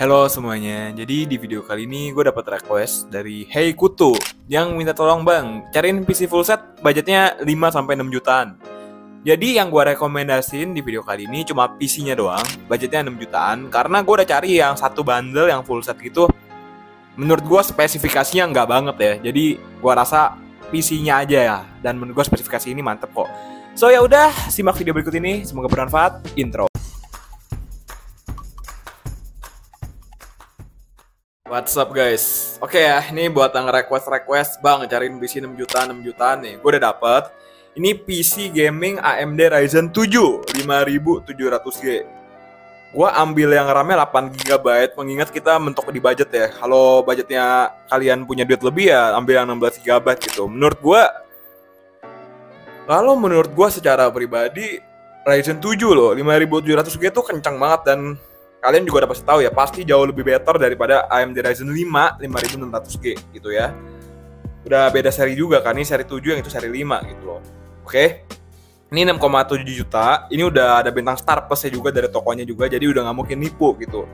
Halo semuanya, jadi di video kali ini gue dapat request dari Hey Kutu yang minta tolong bang, cariin PC full set budgetnya 5-6 jutaan. Jadi yang gue rekomendasiin di video kali ini cuma PC-nya doang, budgetnya 6 jutaan. Karena gue udah cari yang satu bundle yang full set gitu, menurut gue spesifikasinya nggak banget ya. Jadi gue rasa PC-nya aja ya, dan menurut gue spesifikasi ini mantep kok. So ya udah, simak video berikut ini, semoga bermanfaat. Intro. What's up guys? Oke ya, ini buat yang request bang, cariin PC 6 jutaan nih. Gue udah dapet. Ini PC gaming AMD Ryzen 7 5700G. Gue ambil yang RAM-nya 8GB, mengingat kita mentok di budget ya. Kalau budgetnya kalian punya duit lebih ya ambil yang 16GB gitu. Menurut gue secara pribadi Ryzen 7 loh, 5700G tuh kencang banget, dan kalian juga udah pasti tahu ya, pasti jauh lebih better daripada AMD Ryzen 5 5600G gitu ya. Udah beda seri juga kan, ini seri 7 yang itu seri 5 gitu loh. Oke. Ini 6,7 juta. Ini udah ada bintang Star Plus-nya juga dari tokonya juga, jadi udah nggak mungkin nipu gitu.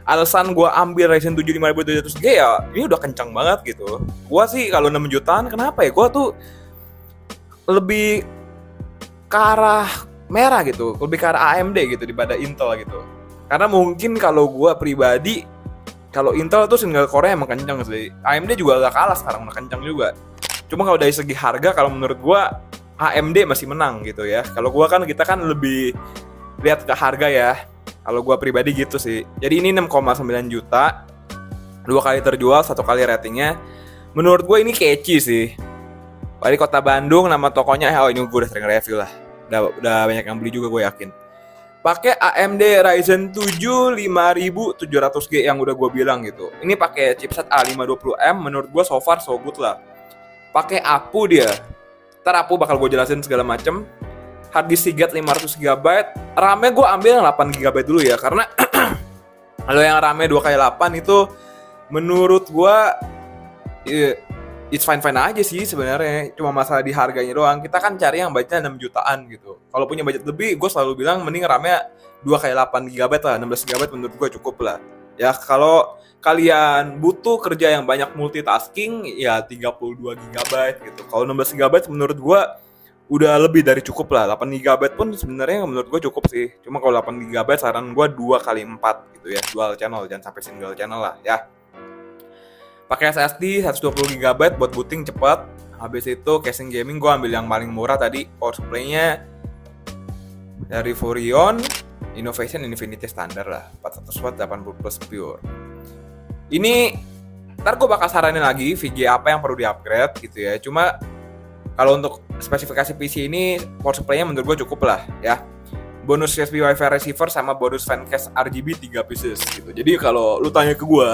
Alasan gue ambil Ryzen 7 5700G ya, ini udah kencang banget gitu. Gue sih kalau 6 jutaan, kenapa ya? Gue tuh lebih ke arah merah gitu, lebih ke arah AMD gitu daripada Intel gitu. Karena mungkin kalau gue pribadi, kalau Intel tuh single core emang kencang sih. AMD juga gak kalah sekarang, udah kencang juga. Cuma kalau dari segi harga, kalau menurut gue AMD masih menang gitu ya. Kalau gue kan, kita kan lebih lihat ke harga ya. Kalau gue pribadi gitu sih. Jadi ini 6,9 juta, 2 kali terjual, 1 kali ratingnya. Menurut gue ini catchy sih. Di kota Bandung, nama tokonya, oh ini gue udah sering review lah. Udah banyak yang beli juga gue yakin. Pakai AMD Ryzen 7 5700G yang udah gue bilang gitu. Ini pakai chipset A520M, menurut gue so far so good lah. Pakai APU dia. Ntar APU bakal gue jelasin segala macem. Hard disk Seagate 500GB. RAM-nya gue ambil yang 8GB dulu ya, karena kalau yang RAM-nya 2x8 itu menurut gue it's fine aja sih sebenarnya. Cuma masalah di harganya doang. Kita kan cari yang budgetnya 6 jutaan gitu. Kalau punya budget lebih, gue selalu bilang mending RAM-nya 2x8GB lah, 16GB menurut gue cukup lah. Ya kalau kalian butuh kerja yang banyak multitasking, ya 32GB gitu. Kalau 16GB menurut gue udah lebih dari cukup lah. 8GB pun sebenarnya menurut gue cukup sih. Cuma kalau 8GB saran gue 2x4 gitu ya, dual channel, jangan sampai single channel lah ya. Pakai SSD 120GB buat booting cepat. Habis itu casing gaming gue ambil yang paling murah tadi. Power supply-nya dari Furion Innovation Infinity standar lah, 400W 80+ pure. Ini ntar gue bakal saranin lagi VGA apa yang perlu di-upgrade gitu ya. Cuma kalau untuk spesifikasi PC ini power supply-nya menurut gue cukup lah ya. Bonus USB Wi-Fi receiver sama bonus fan case RGB 3 pieces gitu. Jadi kalau lu tanya ke gue,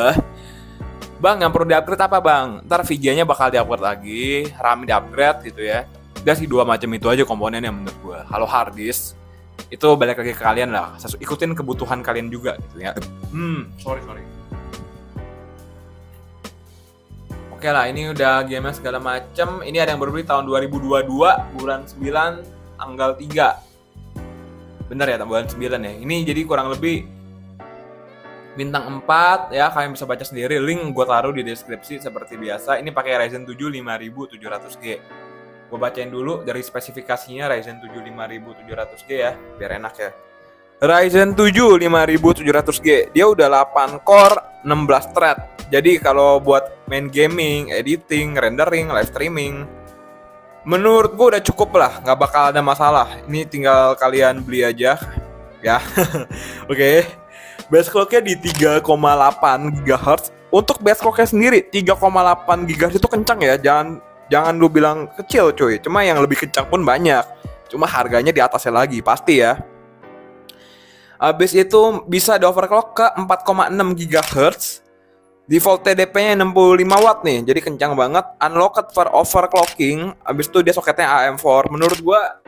bang, yang perlu di-upgrade apa bang? Ntar VGA-nya bakal di-upgrade lagi, RAM di-upgrade gitu ya. Udah sih 2 macam itu aja komponennya menurut gue. Kalau hard disk, itu balik lagi ke kalian lah. Ikutin kebutuhan kalian juga gitu ya. Sorry. Oke lah, ini udah game segala macam. Ini ada yang baru beli tahun 2022, bulan 9, tanggal 3. Bener ya, bulan 9 ya. Ini jadi kurang lebih bintang 4 ya, kalian bisa baca sendiri, link gue taruh di deskripsi seperti biasa. Ini pakai Ryzen 7 5700G. Gue bacain dulu dari spesifikasinya Ryzen 7 5700G ya, biar enak ya. Ryzen 7 5700G, dia udah 8 core, 16 thread. Jadi kalau buat main gaming, editing, rendering, live streaming, menurut gue udah cukup lah, nggak bakal ada masalah. Ini tinggal kalian beli aja ya. Oke. Base clock-nya di 3,8 GHz. Untuk base clock-nya sendiri 3,8 GHz itu kencang ya. Jangan lu bilang kecil cuy. Cuma yang lebih kencang pun banyak. Cuma harganya di atasnya lagi pasti ya. Habis itu bisa di overclock ke 4,6 GHz. Default TDP-nya 65 watt nih. Jadi kencang banget. Unlocked for overclocking. Habis itu dia soketnya AM4. Menurut gua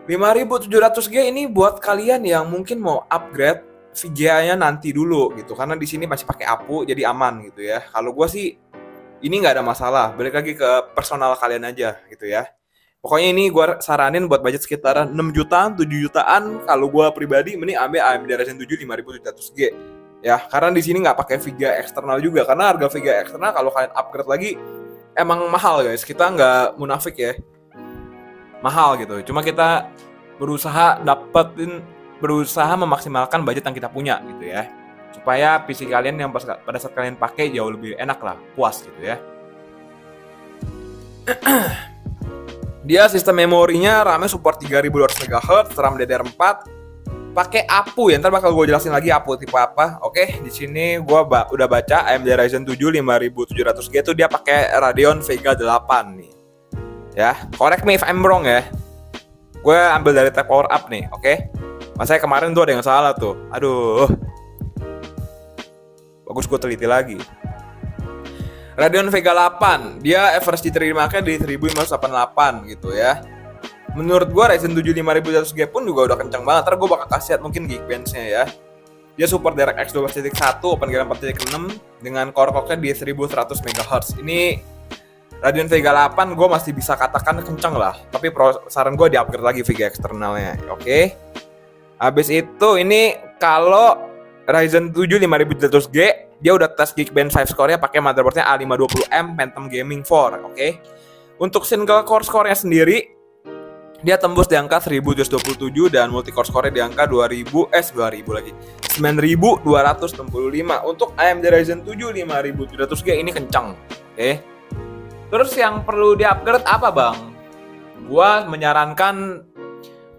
5700G ini buat kalian yang mungkin mau upgrade VGA-nya nanti dulu gitu, karena di sini masih pakai APU jadi aman gitu ya. Kalau gue sih ini nggak ada masalah, balik lagi ke personal kalian aja gitu ya. Pokoknya ini gue saranin buat budget sekitar 6 jutaan, 7 jutaan. Kalau gue pribadi mending ambil AMD Ryzen 7 5700G. ya, karena di sini nggak pakai VGA eksternal juga, karena harga VGA eksternal kalau kalian upgrade lagi emang mahal guys. Kita nggak munafik ya, mahal gitu. Cuma kita berusaha memaksimalkan budget yang kita punya gitu ya, supaya PC kalian yang pada saat kalian pakai jauh lebih enak lah, puas gitu ya. Dia sistem memorinya RAM-nya support 3200 MHz, RAM DDR4, pakai APU ya. Ntar bakal gue jelasin lagi APU tipe apa. Oke, di sini gue udah baca AMD Ryzen 7 5700G itu dia pakai Radeon Vega 8 nih. Ya, correct me if I'm wrong ya. Gue ambil dari tab power up nih, oke? Masa kemarin tuh ada yang salah tuh. Aduh. Bagus gue teliti lagi. Radeon Vega 8, dia average diterima di 1588 gitu ya. Menurut gua Ryzen 7 5100G pun juga udah kencang banget. Ntar gua bakal kasih lihat mungkin Geekbench-nya ya. Dia support DirectX 12.1, OpenGL 4.6 dengan core clock-nya di 1100 MHz. Ini Radeon Vega 8 gua masih bisa katakan kencang lah. Tapi saran gua di-upgrade lagi VGA eksternalnya, oke? Habis itu ini kalau Ryzen 7 5700G, dia udah tes Geekbench 5 score-nya pakai motherboard-nya A520M Phantom Gaming 4, oke? Untuk single core score-nya sendiri, dia tembus di angka 1727 dan multi-core score-nya di angka 9265. Untuk AMD Ryzen 7 5700G ini kencang, oke? Terus yang perlu di-upgrade apa, Bang? Gua menyarankan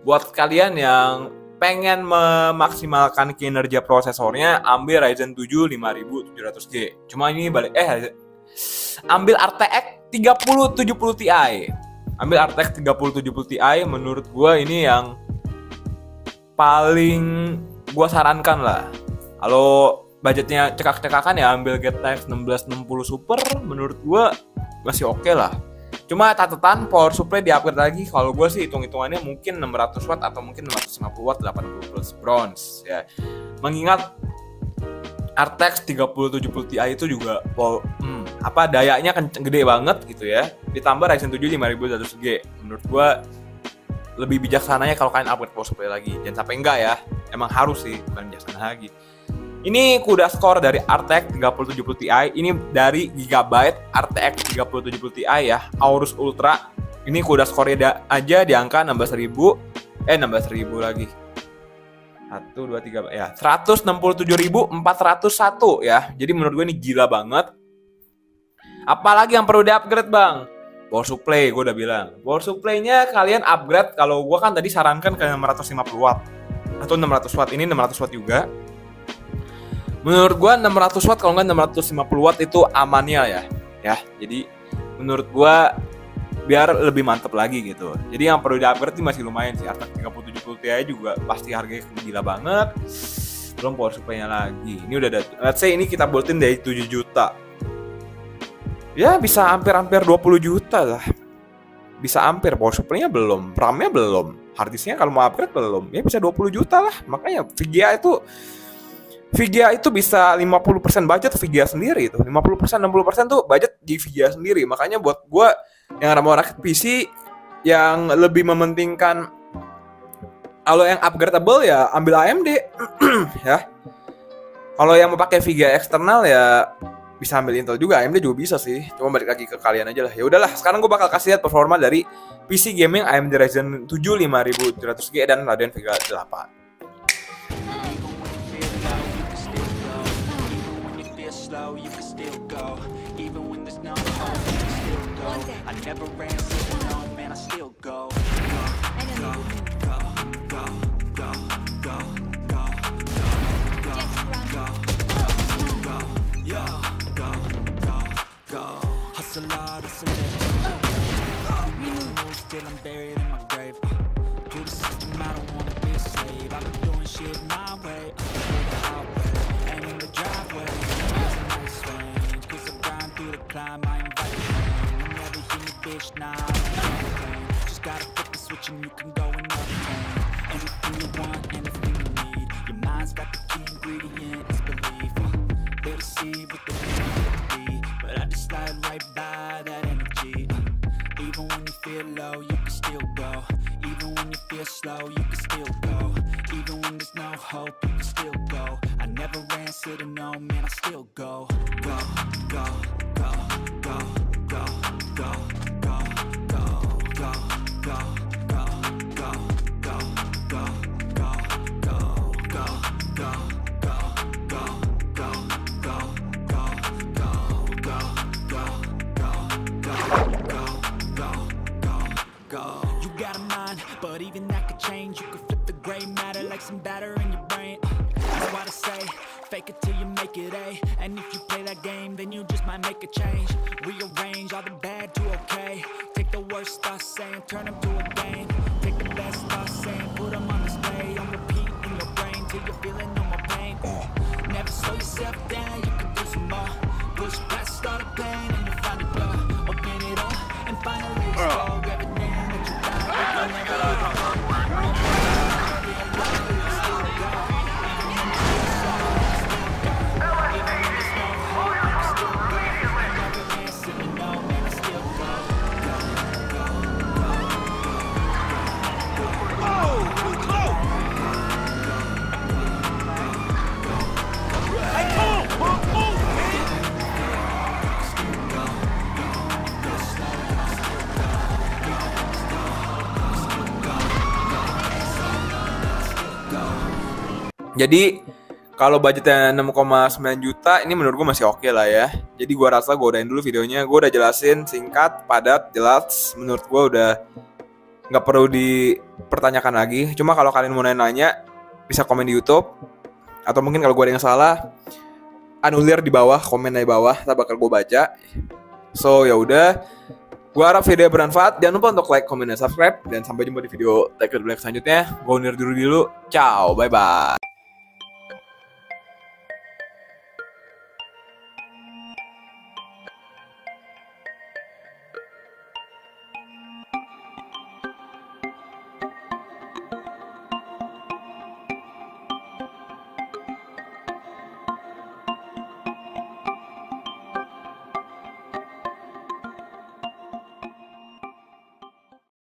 buat kalian yang pengen memaksimalkan kinerja prosesornya, ambil Ryzen 7 5700G. Cuma ini ambil RTX 3070 Ti. Ambil RTX 3070 Ti, menurut gue ini yang paling gue sarankan lah. Kalau budgetnya cekak-cekakan ya ambil GTX 1660 Super, menurut gue masih oke lah. Cuma catatan power supply di-upgrade lagi. Kalau gue sih hitung-hitungannya mungkin 600 watt atau mungkin 650 watt 80 plus bronze ya. Mengingat RTX 3070 Ti itu juga dayanya gede banget gitu ya. Ditambah Ryzen 7 5700G. Menurut gue lebih bijaksananya kalau kalian upgrade power supply lagi. Jangan sampai enggak ya. Emang harus sih, bukan bijaksana lagi. Ini CUDA score dari RTX 3070 Ti. Ini dari Gigabyte RTX 3070 Ti ya, Aorus Ultra. Ini CUDA score-nya aja di angka 16.000 lagi. 1 2 3 ya, 167.401 ya. Jadi menurut gue ini gila banget. Apalagi yang perlu di-upgrade, Bang? Power supply, gue udah bilang. Power supply-nya kalian upgrade, kalau gue kan tadi sarankan ke 650 watt atau 600 watt. Ini 600 watt juga. Menurut gua 600 watt kalau nggak 650 watt itu amannya ya. Jadi menurut gua biar lebih mantep lagi gitu. Jadi yang perlu di-upgrade masih lumayan sih. RTX 3070 Ti juga pasti harganya gila banget. Belum power supply-nya lagi. Ini udah ada, let's say ini kita buatin dari 7 juta. Ya bisa hampir 20 juta lah. Bisa hampir, power supply-nya belum, RAM-nya belum, hard disk-nya kalau mau upgrade belum. Ya bisa 20 juta lah. Makanya VGA itu bisa 50% budget VGA sendiri itu. 50% 60% tuh budget di VGA sendiri. Makanya buat gue yang mau rakit PC yang lebih mementingkan, kalau yang upgradable ya ambil AMD ya. Kalau yang mau pakai VGA eksternal ya bisa ambil Intel juga, AMD juga bisa sih. Cuma balik lagi ke kalian aja lah. Ya udahlah, sekarang gue bakal kasih lihat performa dari PC gaming AMD Ryzen 7 5700G dan Radeon Vega 8. You can still go, even when there's no hope, you can still go. I never answer no, man, I still go. Hustle hard, hustle it. Still I'm buried in my grave. To the system, I don't wanna be a slave. I've been doing shit my way, and in the driveway. Climb, I invite pain. You never hear me, bitch, nah, just gotta flip the switch and you can go another lane. Anything you want, anything you need. Your mind's got the key ingredient, it's belief. They'll deceive with the be, but I just slide right by that energy. Even when you feel low, you can still go. Even when you feel slow, you can still go. Even when there's no hope, you can still go. I never answer to no, man, I still go. Go, go, go, go, go, go, go, go, go, go, go, go, go, go, go, go, go, go, go. You got a mind, but even that could change. You could flip the gray matter like some batter in your brain. That's what I say, fake it till you make it A. And if you play that game, then you just might make a change. Rearrange all the bad to okay. Take the worst thoughts saying, turn them to a game. Take the best thoughts saying, put them on display. On repeat in your brain till you're feeling no more pain. Never slow yourself down, you can do some more. Push past all the pain and you find the door. Open it up and finally explore everything that you got. You'll never let it go. Jadi kalau budgetnya 6,9 juta ini menurut gue masih oke lah ya. Jadi gue rasa gue udahin dulu videonya. Gue udah jelasin singkat, padat, jelas. Menurut gue udah nggak perlu dipertanyakan lagi. Cuma kalau kalian mau nanya bisa komen di YouTube. Atau mungkin kalau gue ada yang salah, anulir di bawah, komen di bawah, tak bakal gue baca. So ya udah, gue harap video bermanfaat. Jangan lupa untuk like, komen, dan subscribe. Dan sampai jumpa di video Tech Black selanjutnya. Gue undur dulu. Ciao, bye bye.